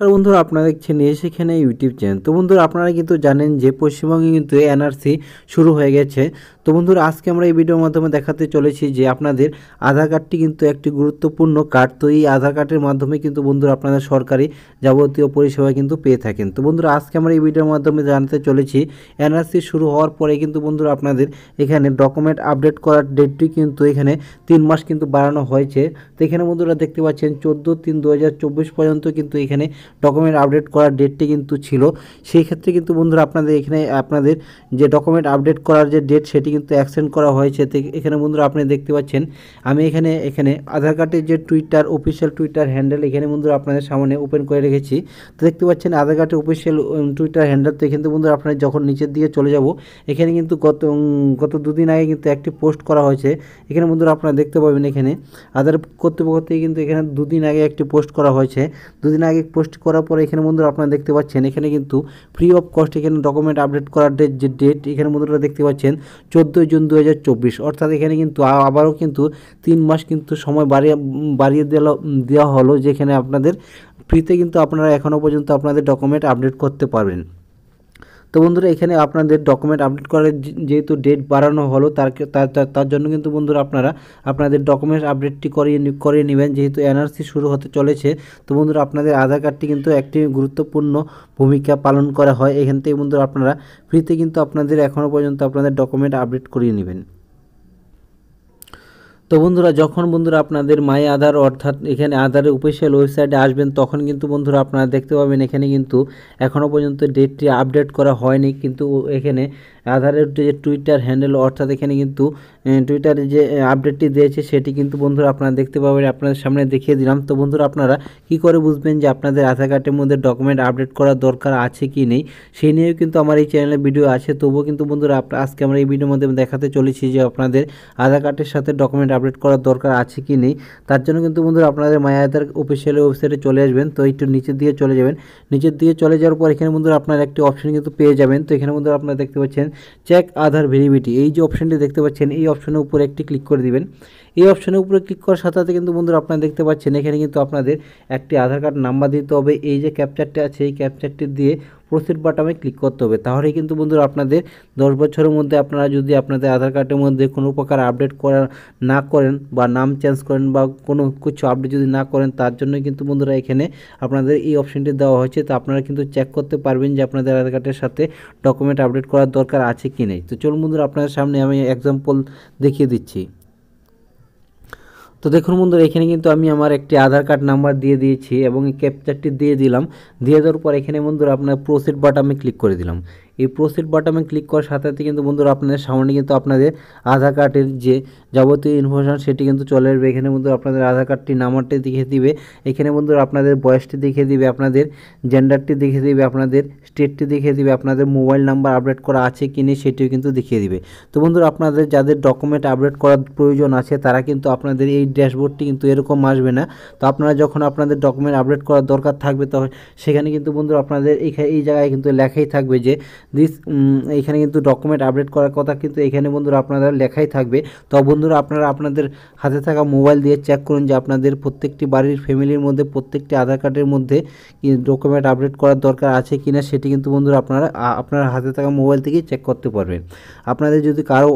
আর বন্ধুরা আপনারা দেখছেন সেখানে ইউটিউব চ্যানেল। তো বন্ধুরা আপনারা কিন্তু জানেন যে পশ্চিমবঙ্গে কিন্তু এনআরসি শুরু হয়ে গেছে। তো বন্ধুরা আজকে আমরা এই ভিডিওর মাধ্যমে দেখাতে চলেছি যে আপনাদের আধার কার্ডটি কিন্তু একটি গুরুত্বপূর্ণ কার্ড। তো এই আধার কার্ডের মাধ্যমে কিন্তু বন্ধুরা আপনারা সরকারি যাবতীয় পরিষেবা কিন্তু পেয়ে থাকেন। তো বন্ধুরা আজকে আমরা এই ভিডিওর মাধ্যমে জানতে চলেছি এনআরসি শুরু হওয়ার পরে কিন্তু বন্ধুরা আপনাদের এখানে ডকুমেন্ট আপডেট করার ডেটটি কিন্তু এখানে 3 মাস কিন্তু বাড়ানো হয়েছে। তো এখানে বন্ধুরা দেখতে পাচ্ছেন 14/3/2024 পর্যন্ত কিন্তু এখানে ডকুমেন্ট আপডেট করার ডেটটি কিন্তু ছিল। সেই ক্ষেত্রে কিন্তু বন্ধুরা আপনাদের এখানে আপনাদের যে ডকুমেন্ট আপডেট করার যে ডেট সেটি কিন্তু এক্সটেন্ড করা হয়েছে। তো এখানে বন্ধুরা আপনি দেখতে পাচ্ছেন আমি এখানে আধার কার্ডের যে টুইটার অফিসিয়াল টুইটার হ্যান্ডেল এখানে বন্ধুরা আপনাদের সামনে ওপেন করে রেখেছি। তো দেখতে পাচ্ছেন আধার কার্ডের অফিসিয়াল টুইটার হ্যান্ডেল। তো এখানে বন্ধুরা আপনারা যখন নিচের দিকে চলে যাব এখানে কিন্তু গত দুদিন আগে কিন্তু একটি পোস্ট করা হয়েছে। এখানে বন্ধুরা আপনারা দেখতে পাবেন এখানে আধার কর্তৃপক্ষ থেকে কিন্তু এখানে দুদিন আগে একটি পোস্ট করা হয়েছে। দুদিন আগে পোস্ট করার পরে এখানে বন্ধুরা আপনারা দেখতে পাচ্ছেন এখানে কিন্তু ফ্রি অফ কস্ট এখানে ডকুমেন্ট আপডেট করার যে ডেট এখানে বন্ধুরা দেখতে পাচ্ছেন 14 জুন 2024। অর্থাৎ এখানে কিন্তু আবারও কিন্তু 3 মাস কিন্তু সময় বাড়িয়ে দেওয়া হলো, যেখানে আপনাদের ফ্রিতে কিন্তু আপনারা এখনও পর্যন্ত আপনাদের ডকুমেন্ট আপডেট করতে পারবেন। তো বন্ধুরা এখানে আপনাদের ডকুমেন্ট আপডেট করার যেহেতু ডেট বাড়ানো হলো তার জন্য কিন্তু বন্ধুরা আপনারা আপনাদের ডকুমেন্ট আপডেটটি করিয়ে নেবেন, যেহেতু এনআরসি শুরু হতে চলেছে। তো বন্ধুরা আপনাদের আধার কার্ডটি কিন্তু একটি গুরুত্বপূর্ণ ভূমিকা পালন করা হয়। এখান থেকে বন্ধুরা আপনারা ফ্রিতে কিন্তু আপনাদের এখনও পর্যন্ত আপনাদের ডকুমেন্ট আপডেট করিয়ে নেবেন। তো বন্ধুরা যখন বন্ধুরা আপনাদের মাই আধার অর্থাৎ এখানে আধারের অফিসিয়াল ওয়েবসাইটে আসবেন তখন কিন্তু বন্ধুরা আপনারা দেখতে পাবেন এখানে কিন্তু এখনও পর্যন্ত ডেটটি আপডেট করা হয়নি। কিন্তু এখানে আধারের যে টুইটার হ্যান্ডেল অর্থাৎ এখানে কিন্তু টুইটারে যে আপডেটটি দিয়েছে সেটি কিন্তু বন্ধুরা আপনারা দেখতে পাবেন, আপনাদের সামনে দেখিয়ে দিলাম। তো বন্ধুরা আপনারা কি করে বুঝবেন যে আপনাদের আধার কার্ডের মধ্যে ডকুমেন্ট আপডেট করার দরকার আছে কি নেই, সেই নিয়েও কিন্তু আমার এই চ্যানেলে ভিডিও আছে। তবুও কিন্তু বন্ধুরা আজকে আমরা এই ভিডিওর মধ্যে দেখাতে চলেছি যে আপনাদের আধার কার্ডের সাথে ডকুমেন্ট আপডেট করার দরকার আছে কি নেই। তার জন্য কিন্তু বন্ধুরা আপনাদের মাই আধার অফিসিয়াল ওয়েবসাইটে চলে আসবেন। তো একটু নিচের দিকে চলে যাবেন। নিচের দিকে চলে যাওয়ার পর এখানে বন্ধুরা আপনারা একটি অপশন কিন্তু পেয়ে যাবেন। তো এখানে বন্ধুরা আপনারা দেখতে পাচ্ছেন চেক আধার ভেরিডিটি, এই যে অপশনটি দেখতে পাচ্ছেন এই অপশনের উপরে একটি ক্লিক করে দিবেন। এই অপশনের উপরে ক্লিক করার সাথে সাথে কিন্তু বন্ধুরা আপনারা দেখতে পাচ্ছেন এখানে কিন্তু আপনাদের একটি আধার কার্ড নাম্বার দিতে হবে। এই যে ক্যাপচারটি আছে এই ক্যাপচারটি দিয়ে প্রসিড বাটনে ক্লিক করতে হবে। তাহলেই কিন্তু বন্ধুরা আপনাদের 10 বছরের মধ্যে আপনারা যদি আপনাদের আধার কার্ডের মধ্যে কোনো প্রকার আপডেট না করেন বা নাম চেঞ্জ করেন বা কোনো কিছু আপডেট যদি না করেন, তার জন্য কিন্তু বন্ধুরা এখানে আপনাদের এই অপশনটি দেওয়া হয়েছে। তো আপনারা কিন্তু চেক করতে পারবেন যে আপনাদের আধার কার্ডের সাথে ডকুমেন্ট আপডেট করার দরকার আছে কি নেই। তো চলুন বন্ধুরা আপনাদের সামনে আমি এক্সাম্পল দেখিয়ে দিচ্ছি। তো দেখুন বন্ধুরা এখানে কিন্তু আমি আমার একটি আধার কার্ড নাম্বার দিয়ে দিয়েছি এবং এই ক্যাপচারটি দিয়ে দিলাম। দিয়ে দেওয়ার পর এখানে বন্ধুরা আপনার প্রসিড বাটনে ক্লিক করে দিলাম। এই প্রসিড বাটনে ক্লিক করার সাথে সাথে কিন্তু বন্ধুরা আপনাদের সামনে কিন্তু আপনাদের আধার কার্ডের যে যাবতীয় ইনফরমেশন সেটি কিন্তু চলে আসবে। এখানে বন্ধুরা আপনাদের আধার কার্ডটি নাম্বারটি দেখিয়ে দিবে, এখানে বন্ধুরা আপনাদের বয়সটি দেখিয়ে দিবে, আপনাদের জেন্ডারটি দেখিয়ে দিবে, আপনাদের স্টেটটি দেখিয়ে দিবে, আপনাদের মোবাইল নাম্বার আপডেট করা আছে কি নেই সেটিও কিন্তু দেখিয়ে দিবে। তো বন্ধুরা আপনাদের যাদের ডকুমেন্ট আপডেট করার প্রয়োজন আছে তারা কিন্তু আপনাদের এই ড্যাশবোর্ডটি কিন্তু এরকম আসবে না। তো আপনারা যখন আপনাদের ডকুমেন্ট আপডেট করার দরকার থাকবে তখন সেখানে কিন্তু বন্ধুরা আপনাদের এই জায়গায় কিন্তু লেখাই থাকবে যে এখানে কিন্তু ডকুমেন্ট আপডেট করার কথা কিন্তু এখানে বন্ধুরা আপনাদের লেখাই থাকবে। তো বন্ধুরা আপনারা আপনাদের হাতে থাকা মোবাইল দিয়ে চেক করুন যে আপনাদের প্রত্যেকটি বাড়ির ফ্যামিলির মধ্যে প্রত্যেকটি আধার কার্ডের মধ্যে ডকুমেন্ট আপডেট করার দরকার আছে কিনা সেটি কিন্তু বন্ধুরা আপনার হাতে থাকা মোবাইল থেকেই চেক করতে পারবেন। আপনাদের যদি কারো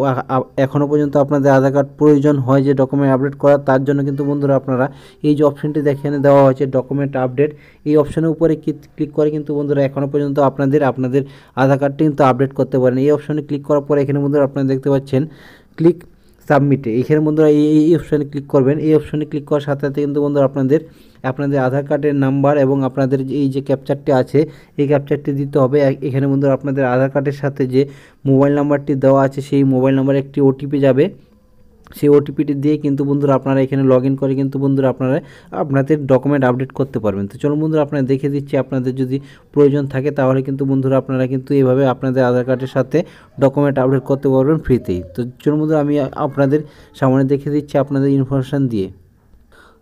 এখনও পর্যন্ত আপনাদের আধার কার্ড প্রয়োজন হয় যে ডকুমেন্ট আপডেট করার, তার জন্য কিন্তু বন্ধুরা আপনারা এই যে অপশনটি এখানে দেওয়া হয়েছে ডকুমেন্ট আপডেট, এই অপশনের উপরে ক্লিক করে কিন্তু বন্ধুরা এখনও পর্যন্ত আপনাদের আধার কার্ডটি কিন্তু আপডেট করতে পারেন। এই অপশনে ক্লিক করার পরে এখানে বন্ধুরা আপনারা দেখতে পাচ্ছেন ক্লিক সাবমিটে, এখানে বন্ধুরা এই অপশনে ক্লিক করবেন। এই অপশনে ক্লিক করার সাথে সাথে কিন্তু বন্ধুরা আপনাদের আধার কার্ডের নাম্বার এবং আপনাদের এই যে ক্যাপচারটি আছে এই ক্যাপচারটি দিতে হবে। এখানে বন্ধুরা আপনাদের আধার কার্ডের সাথে যে মোবাইল নাম্বারটি দেওয়া আছে সেই মোবাইল নাম্বারে একটি ওটিপি যাবে, সেই ওটিপিটি দিয়ে কিন্তু বন্ধুরা আপনারা এখানে লগ ইন করে কিন্তু বন্ধুরা আপনাদের ডকুমেন্ট আপডেট করতে পারবেন। তো চলুন বন্ধুরা আপনারা দেখে দিচ্ছি, আপনাদের যদি প্রয়োজন থাকে তাহলে কিন্তু বন্ধুরা আপনারা কিন্তু এইভাবে আপনাদের আধার কার্ডের সাথে ডকুমেন্ট আপডেট করতে পারবেন ফ্রিতেই। তো চলুন বন্ধুরা আমি আপনাদের সামনে দেখে দিচ্ছি আপনাদের ইনফরমেশান দিয়ে।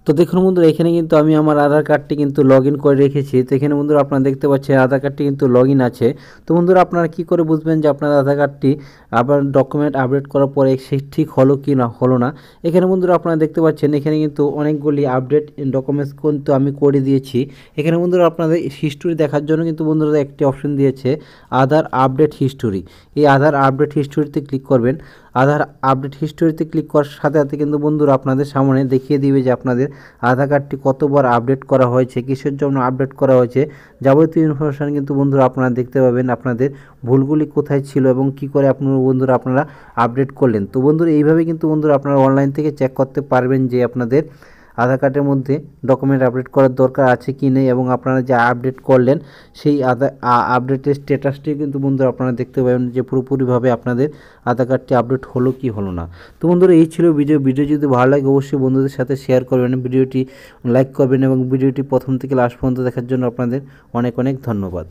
তো দেখুন বন্ধুরা এখানে কিন্তু আমি আমার আধার কার্ডটি কিন্তু লগ ইন করে রেখেছি। তো এখানে বন্ধুরা আপনারা দেখতে পাচ্ছেন আধার কার্ডটি কিন্তু লগ ইন আছে। তো বন্ধুরা আপনারা কী করে বুঝবেন যে আপনার আধার কার্ডটি আবার ডকুমেন্ট আপডেট করার পরে সে ঠিক হলো কি না হলো না। এখানে বন্ধুরা আপনারা দেখতে পাচ্ছেন এখানে কিন্তু অনেকগুলি আপডেট ডকুমেন্টস কিন্তু আমি করে দিয়েছি। এখানে বন্ধুরা আপনাদের হিস্টোরি দেখার জন্য কিন্তু বন্ধুরা একটি অপশন দিয়েছে আধার আপডেট হিস্টোরি। এই আধার আপডেট হিস্টোরিতে ক্লিক করবেন। আধার আপডেট হিস্টোরিতে ক্লিক করার সাথে সাথে কিন্তু বন্ধুরা আপনাদের সামনে দেখিয়ে দিবে যে আপনাদের আধার কার্ডটি কতবার আপডেট করা হয়েছে, কিসের জন্য আপডেট করা হয়েছে, যাবতীয় ইনফরমেশান কিন্তু বন্ধুরা আপনারা দেখতে পাবেন আপনাদের ভুলগুলি কোথায় ছিল এবং কি করে বন্ধুরা আপনারা আপডেট করলেন। তো বন্ধুরা এইভাবে কিন্তু বন্ধুরা আপনারা অনলাইন থেকে চেক করতে পারবেন যে আপনাদের আধার কার্ডের মধ্যে ডকুমেন্ট আপডেট করার দরকার আছে কি নেই, এবং আপনারা যে আপডেট করলেন সেই আপডেটের স্ট্যাটাসটি কিন্তু বন্ধুরা আপনারা দেখতে পাবেন যে পুরোপুরিভাবে আপনাদের আধার কার্ডটি আপডেট হলো কি হলো না। তো বন্ধুরা এই ছিল ভিডিও যদি ভালো লাগে অবশ্যই বন্ধুদের সাথে শেয়ার করবেন, ভিডিওটি লাইক করবেন এবং ভিডিওটি প্রথম থেকে লাস্ট পর্যন্ত দেখার জন্য আপনাদের অনেক অনেক ধন্যবাদ।